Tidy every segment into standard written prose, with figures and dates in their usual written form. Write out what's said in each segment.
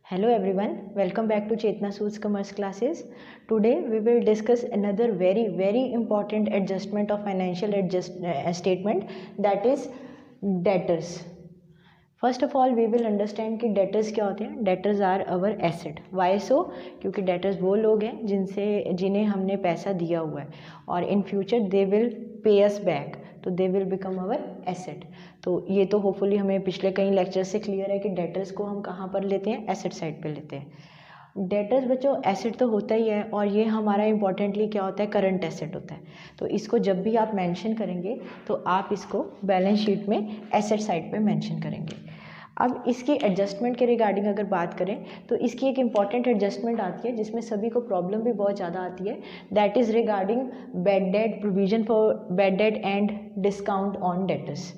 Hello everyone, welcome back to Chetna Sood's commerce classes. Today we will discuss another very important adjustment of financial statement, that is debtors. First of all we will understand कि debtors क्या होते हैं. Debtors are our asset. Why so? क्योंकि debtors वो लोग हैं जिन्हें हमने पैसा दिया हुआ है और in future they will pay us back, तो they will become our asset. तो ये तो होपफुली हमें पिछले कई लेक्चर से क्लियर है कि डेटर्स को हम कहाँ पर लेते हैं, एसेट साइड पे लेते हैं. डेटर्स बच्चों एसेट तो होता ही है और ये हमारा इंपॉर्टेंटली क्या होता है, करंट एसेट होता है. तो इसको जब भी आप मेंशन करेंगे तो आप इसको बैलेंस शीट में एसेट साइड पे मेंशन करेंगे. अब इसकी एडजस्टमेंट के रिगार्डिंग अगर बात करें तो इसकी एक इम्पॉर्टेंट एडजस्टमेंट आती है जिसमें सभी को प्रॉब्लम भी बहुत ज़्यादा आती है. That is regarding bad debt, provision for bad debt and discount on debtors.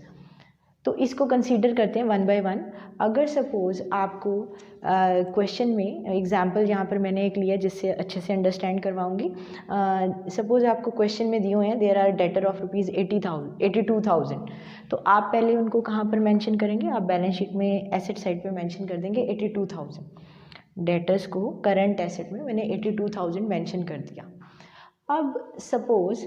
तो इसको कंसीडर करते हैं वन बाय वन. अगर सपोज़ आपको क्वेश्चन में एग्जांपल यहाँ पर मैंने एक लिया जिससे अच्छे से अंडरस्टैंड करवाऊंगी. सपोज़ आपको क्वेश्चन में दिए हुए हैं there are debtor of rupees 82,000. तो आप पहले उनको कहाँ पर मेंशन करेंगे, आप बैलेंस शीट में एसेट साइड पे मेंशन कर देंगे 82,000. डेटर्स को करंट एसेट में मैंने 82,000 मेंशन कर दिया. अब सपोज़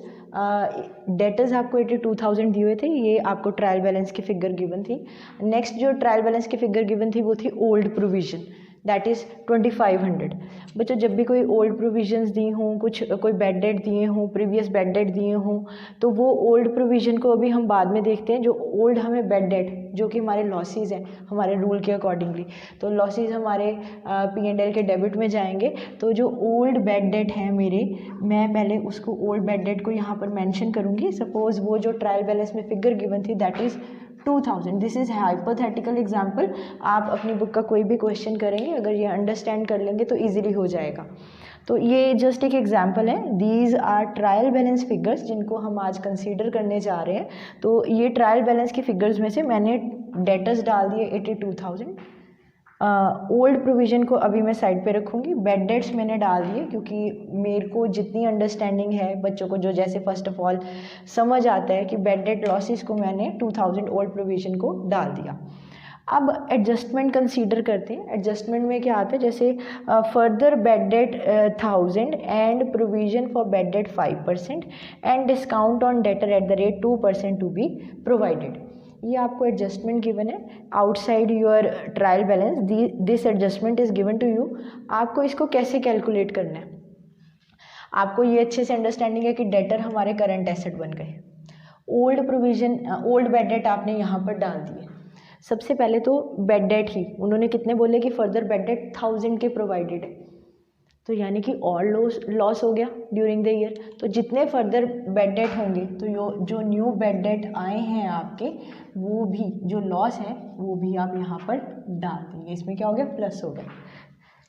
डेटर्स आपको 82,000 दिए हुए थे, ये आपको ट्रायल बैलेंस की फिगर गिवन थी. नेक्स्ट जो ट्रायल बैलेंस की फिगर गिवन थी वो थी ओल्ड प्रोविज़न, दैट इज़ 2500. बच्चों जब भी कोई ओल्ड प्रोविजंस दी हों, कोई बैड डेट दिए हों, प्रीवियस बैड डेट दिए हों, तो वो ओल्ड प्रोविज़न को अभी हम बाद में देखते हैं. जो ओल्ड हमें बैड डेट जो कि हमारे लॉसेस हैं हमारे रूल के अकॉर्डिंगली, तो लॉसेस हमारे P&L के डेबिट में जाएंगे. तो जो ओल्ड बैड डेट है मेरे, मैं पहले उसको ओल्ड बैड डेट को यहाँ पर मेंशन करूँगी. सपोज़ वो जो ट्रायल बैलेंस में फिगर गिवन थी that is 2000. This is hypothetical example. आप अपनी बुक का कोई भी क्वेश्चन करेंगे अगर ये अंडरस्टैंड कर लेंगे तो ईजिली हो जाएगा. तो ये जस्ट एक एग्जाम्पल है. These are trial balance figures जिनको हम आज कंसीडर करने जा रहे हैं. तो ये ट्रायल बैलेंस की फिगर्स में से मैंने डेटर्स डाल दिए 82,000. ओल्ड प्रोविज़न को अभी मैं साइड पे रखूँगी. बैड डेट्स मैंने डाल दिए क्योंकि मेरे को जितनी अंडरस्टैंडिंग है बच्चों को, जो जैसे फर्स्ट ऑफ ऑल समझ आता है कि बैड डेट लॉसेस को मैंने 2000 ओल्ड प्रोविज़न को डाल दिया. अब एडजस्टमेंट कंसीडर करते हैं. एडजस्टमेंट में क्या आता है, जैसे further bad debt 1000 and provision for bad debt 5% and discount on debtor at the rate 2% to be provided. ये आपको एडजस्टमेंट गिवन है outside your trial balance. This adjustment is given to you. आपको इसको कैसे कैलकुलेट करना है, आपको ये अच्छे से अंडरस्टैंडिंग है कि डेटर हमारे करंट एसेट बन गए. Old provision, old bad debt आपने यहाँ पर डाल दिए. सबसे पहले तो बैड डेट ही उन्होंने कितने बोले कि फर्दर बैड डेट 1000 के प्रोवाइडेड है, तो यानी कि और लॉस हो गया ड्यूरिंग द ईयर. तो जितने फर्दर बैड डेट होंगे तो जो न्यू बैड डेट आए हैं आपके, वो भी जो लॉस है वो भी आप यहाँ पर डाल देंगे. इसमें क्या हो गया, प्लस हो गया.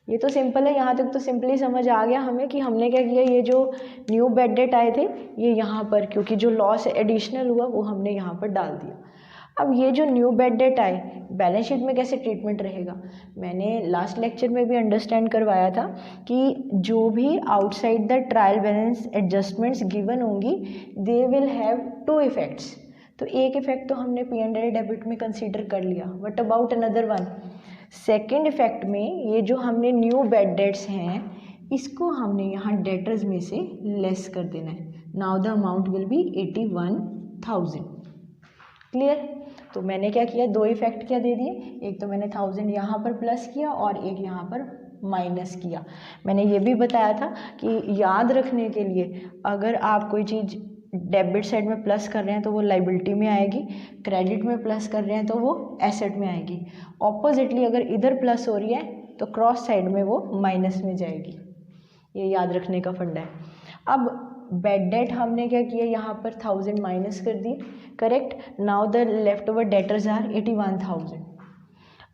ये तो सिंपल है, यहाँ तक तो सिंपली समझ आ गया हमें कि हमने क्या किया. ये जो न्यू बैड डेट आए थे ये यहाँ पर, क्योंकि जो लॉस एडिशनल हुआ वो हमने यहाँ पर डाल दिया. अब ये जो न्यू बैड डेट आए बैलेंस शीट में कैसे ट्रीटमेंट रहेगा, मैंने लास्ट लेक्चर में भी अंडरस्टैंड करवाया था कि जो भी outside the trial balance adjustments given होंगी दे विल हैव 2 इफेक्ट्स. तो एक इफेक्ट तो हमने P&L डेबिट में कंसीडर कर लिया. What about another one, second effect में ये जो हमने न्यू बैड डेट्स हैं इसको हमने यहाँ डेटर्स में से लेस कर देना है. Now the amount will be 81,000. Clear? तो मैंने क्या किया, 2 इफेक्ट क्या दे दिए. एक तो मैंने 1000 यहाँ पर प्लस किया और एक यहाँ पर माइनस किया. मैंने ये भी बताया था कि याद रखने के लिए अगर आप कोई चीज़ डेबिट साइड में प्लस कर रहे हैं तो वो लाइबिलिटी में आएगी, क्रेडिट में प्लस कर रहे हैं तो वो एसेट में आएगी. ऑपोजिटली अगर इधर प्लस हो रही है तो क्रॉस साइड में वो माइनस में जाएगी. ये याद रखने का फंडा है. अब बैड डेट हमने क्या किया, यहाँ पर 1000 माइनस कर दिए. Correct? Now the left over debtors are 81,000.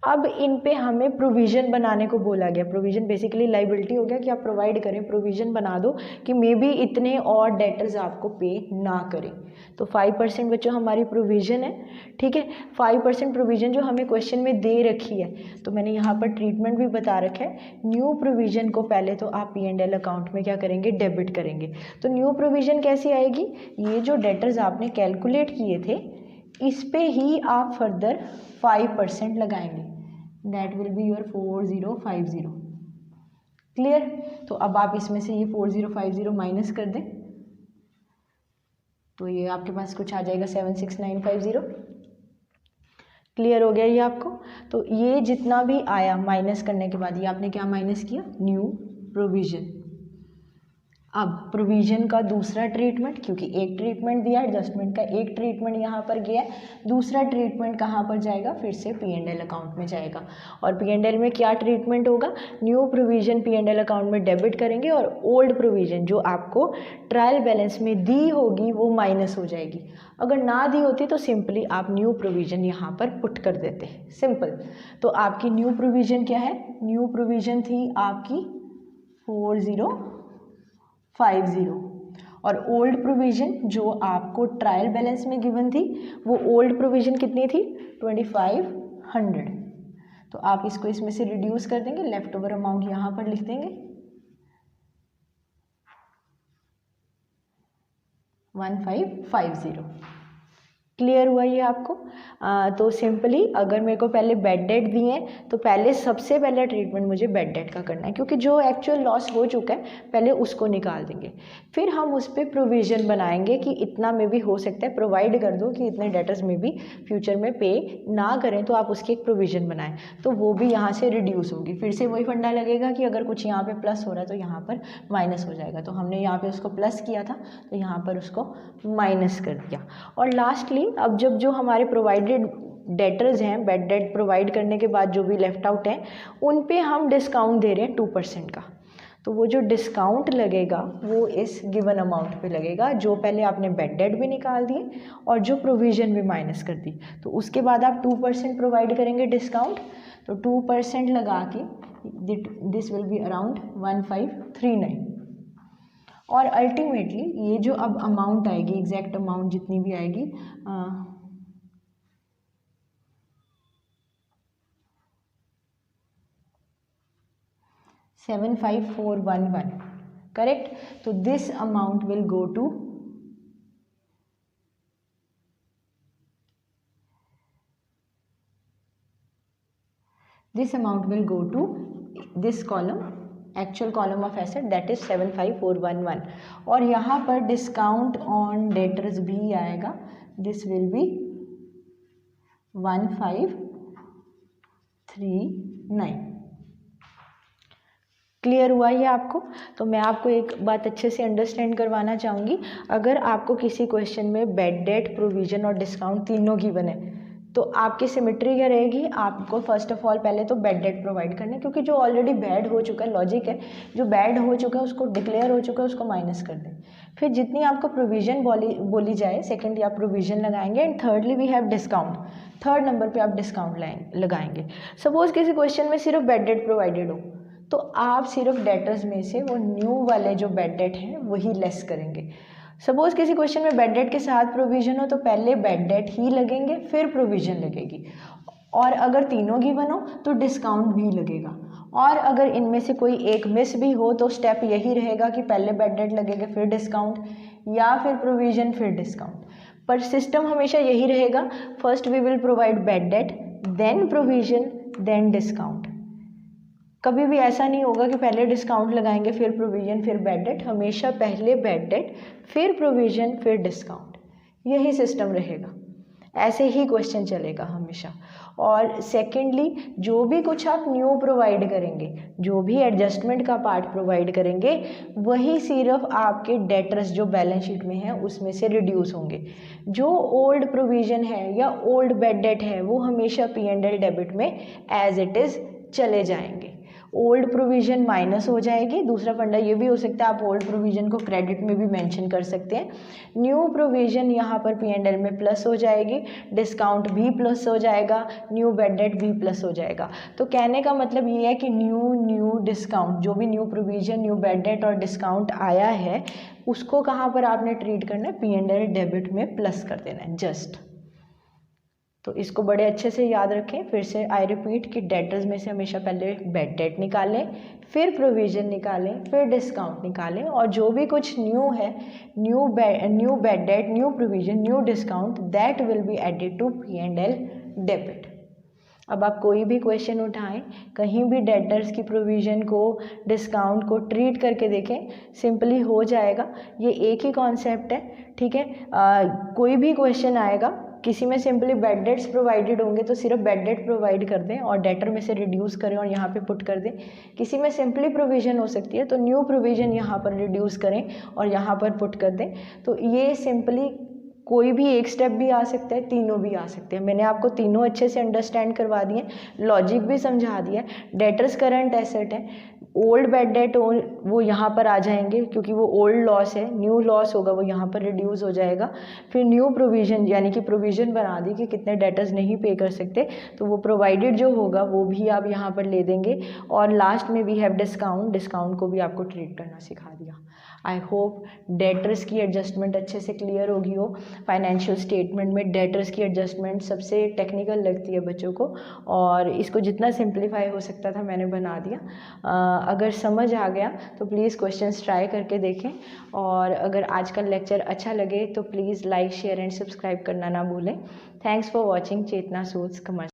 अब इन पे हमें प्रोविज़न बनाने को बोला गया. प्रोविज़न बेसिकली लाइबिलिटी हो गया कि आप प्रोवाइड करें, प्रोविज़न बना दो कि मे बी इतने और डेटर्स आपको पे ना करें. तो 5% बच्चों हमारी प्रोविज़न है. ठीक है, 5% प्रोविज़न जो हमें क्वेश्चन में दे रखी है. तो मैंने यहाँ पर ट्रीटमेंट भी बता रखा है. न्यू प्रोविज़न को पहले तो आप P&L अकाउंट में क्या करेंगे, डेबिट करेंगे. तो न्यू प्रोविज़न कैसी आएगी, ये जो डेटर्स आपने कैलकुलेट किए थे इस पे ही आप फर्दर 5% लगाएंगे. That will be your 4050। Clear. तो अब आप इसमें से ये 4050 माइनस कर दें तो ये आपके पास कुछ आ जाएगा 76950। क्लियर हो गया ये आपको। तो ये जितना भी आया माइनस करने के बाद ये आपने क्या माइनस किया, न्यू प्रोविजन। अब प्रोविजन का दूसरा ट्रीटमेंट, क्योंकि एक ट्रीटमेंट दिया एडजस्टमेंट का, एक ट्रीटमेंट यहाँ पर गया, दूसरा ट्रीटमेंट कहाँ पर जाएगा, फिर से P&L अकाउंट में जाएगा। और P&L में क्या ट्रीटमेंट होगा, न्यू प्रोविजन P&L अकाउंट में डेबिट करेंगे और ओल्ड प्रोविजन जो आपको ट्रायल बैलेंस में दी होगी वो माइनस हो जाएगी। अगर ना दी होती तो सिंपली आप न्यू प्रोविजन यहाँ पर पुट कर देते, सिंपल। तो आपकी न्यू प्रोविजन क्या है, न्यू प्रोविजन थी आपकी 4050 और ओल्ड प्रोविजन जो आपको ट्रायल बैलेंस में गिवन थी वो ओल्ड प्रोविजन कितनी थी, 2500। तो आप इसको इसमें से रिड्यूस कर देंगे, लेफ्ट ओवर अमाउंट यहाँ पर लिख देंगे 1550। क्लियर हुआ ये आपको। तो सिंपली अगर मेरे को पहले बेड डेट दिए हैं तो पहले सबसे पहला ट्रीटमेंट मुझे बेड डेट का करना है, क्योंकि जो एक्चुअल लॉस हो चुका है पहले उसको निकाल देंगे, फिर हम उस पर प्रोविज़न बनाएंगे कि इतना में भी हो सकता है प्रोवाइड कर दो कि इतने डेटर्स में भी फ्यूचर में पे ना करें, तो आप उसकी एक प्रोविज़न बनाएं, तो वो भी यहाँ से रिड्यूस होगी। फिर से वही फंडा लगेगा कि अगर कुछ यहाँ पर प्लस हो रहा है तो यहाँ पर माइनस हो जाएगा, तो हमने यहाँ पर उसको प्लस किया था तो यहाँ पर उसको माइनस कर दिया। और लास्टली अब जब जो हमारे प्रोवाइडेड डेटर्स हैं, बेड डेट प्रोवाइड करने के बाद जो भी लेफ्ट आउट हैं उन पे हम डिस्काउंट दे रहे हैं 2% का, तो वो जो डिस्काउंट लगेगा वो इस गिवन अमाउंट पे लगेगा, जो पहले आपने बेड डेट भी निकाल दिए और जो प्रोविज़न भी माइनस कर दी, तो उसके बाद आप 2% प्रोवाइड करेंगे डिस्काउंट, तो 2% लगा के दिस विल बी अराउंड 1539। और अल्टीमेटली ये जो अब अमाउंट आएगी, एग्जैक्ट अमाउंट जितनी भी आएगी 75411, करेक्ट। तो this amount will go to this column, actual column of asset, that is 75411। और यहाँ पर डिस्काउंट ऑन डेटर्स भी आएगा, दिस विल बी 1539। क्लियर हुआ ये आपको। तो मैं आपको एक बात अच्छे से अंडरस्टैंड करवाना चाहूँगी, अगर आपको किसी क्वेश्चन में बेड डेट, प्रोविजन और डिस्काउंट तीनों गिवन है तो आपकी सिमेट्री क्या रहेगी, आपको फर्स्ट ऑफ ऑल पहले तो बेड डेट प्रोवाइड करना है, क्योंकि जो ऑलरेडी बैड हो चुका है, लॉजिक है, जो बैड हो चुका है उसको डिक्लेयर हो चुका है उसको माइनस कर दें, फिर जितनी आपको प्रोविजन बोली जाए सेकेंडली आप प्रोविजन लगाएंगे, and thirdly we have discount, third number पे आप डिस्काउंट लगाएंगे। सपोज किसी क्वेश्चन में सिर्फ बेड डेट प्रोवाइडेड हो तो आप सिर्फ डेटर्स में से वो न्यू वाले जो बेड डेट हैं वही लेस करेंगे। सपोज किसी क्वेश्चन में बेड डेट के साथ प्रोविजन हो तो पहले बेड डेट ही लगेंगे फिर प्रोविजन लगेगी, और अगर तीनों गिवन हो तो डिस्काउंट भी लगेगा, और अगर इनमें से कोई एक मिस भी हो तो स्टेप यही रहेगा कि पहले बेड डेट लगेगा फिर डिस्काउंट, या फिर प्रोविजन फिर डिस्काउंट, पर सिस्टम हमेशा यही रहेगा, first we will provide bad debt then provision then discount. कभी भी ऐसा नहीं होगा कि पहले डिस्काउंट लगाएंगे फिर प्रोविजन फिर बेड डेट, हमेशा पहले बेड डेट फिर प्रोविजन फिर डिस्काउंट, यही सिस्टम रहेगा, ऐसे ही क्वेश्चन चलेगा हमेशा। और सेकेंडली जो भी कुछ आप न्यू प्रोवाइड करेंगे, जो भी एडजस्टमेंट का पार्ट प्रोवाइड करेंगे वही सिर्फ आपके डेटर्स जो बैलेंस शीट में है उसमें से रिड्यूस होंगे, जो ओल्ड प्रोविजन है या ओल्ड बेड डेट है वो हमेशा P&L डेबिट में एज इट इज़ चले जाएंगे, ओल्ड प्रोविजन माइनस हो जाएगी। दूसरा फंडा ये भी हो सकता है आप ओल्ड प्रोविजन को क्रेडिट में भी मेंशन कर सकते हैं, न्यू प्रोविजन यहाँ पर P&L में प्लस हो जाएगी, डिस्काउंट भी प्लस हो जाएगा, न्यू बेड डेट भी प्लस हो जाएगा। तो कहने का मतलब ये है कि न्यू डिस्काउंट, जो भी new provision new bad date और डिस्काउंट आया है उसको कहाँ पर आपने ट्रीट करना है, P&L डेबिट में प्लस कर देना है जस्ट। तो इसको बड़े अच्छे से याद रखें। फिर से आई रिपीट कि डेटर्स में से हमेशा पहले बेड डेट निकालें, फिर प्रोविजन निकालें, फिर डिस्काउंट निकालें, और जो भी कुछ न्यू है, new bad debt, new provision, new discount, that will be added to P&L डेबिट। अब आप कोई भी क्वेश्चन उठाएं, कहीं भी डेटर्स की प्रोविज़न को, डिस्काउंट को ट्रीट करके देखें, सिंपली हो जाएगा। ये एक ही कॉन्सेप्ट है, ठीक है। कोई भी क्वेश्चन आएगा, किसी में सिंपली बेड डेट्स प्रोवाइडेड होंगे तो सिर्फ बेड डेट प्रोवाइड कर दें और डेटर में से रिड्यूस करें और यहाँ पे पुट कर दें। किसी में सिंपली प्रोविज़न हो सकती है तो न्यू प्रोविज़न यहाँ पर रिड्यूस करें और यहाँ पर पुट कर दें। तो ये सिंपली कोई भी एक स्टेप भी आ सकता है, तीनों भी आ सकते हैं। मैंने आपको तीनों अच्छे से अंडरस्टैंड करवा दिए, लॉजिक भी समझा दिया। डेटर्स करंट एसेट है, ओल्ड बेड डेट वो यहाँ पर आ जाएंगे क्योंकि वो ओल्ड लॉस है, न्यू लॉस होगा वो यहाँ पर रिड्यूस हो जाएगा। फिर न्यू प्रोविज़न यानी कि प्रोविज़न बना दी कि कितने डेटर्स नहीं पे कर सकते, तो वो प्रोवाइडेड जो होगा वो भी आप यहाँ पर ले देंगे। और लास्ट में वी हैव डिस्काउंट, डिस्काउंट को भी आपको ट्रीट करना सिखा दिया। आई होप डेटर्स की एडजस्टमेंट अच्छे से क्लियर होगी हो। फाइनेंशियल स्टेटमेंट में डेटर्स की एडजस्टमेंट सबसे टेक्निकल लगती है बच्चों को, और इसको जितना सिंप्लीफाई हो सकता था मैंने बना दिया। अगर समझ आ गया तो प्लीज़ क्वेश्चंस ट्राई करके देखें, और अगर आज का लेक्चर अच्छा लगे तो please like, share and subscribe करना ना भूलें। Thanks for watching Chetna suits commerce.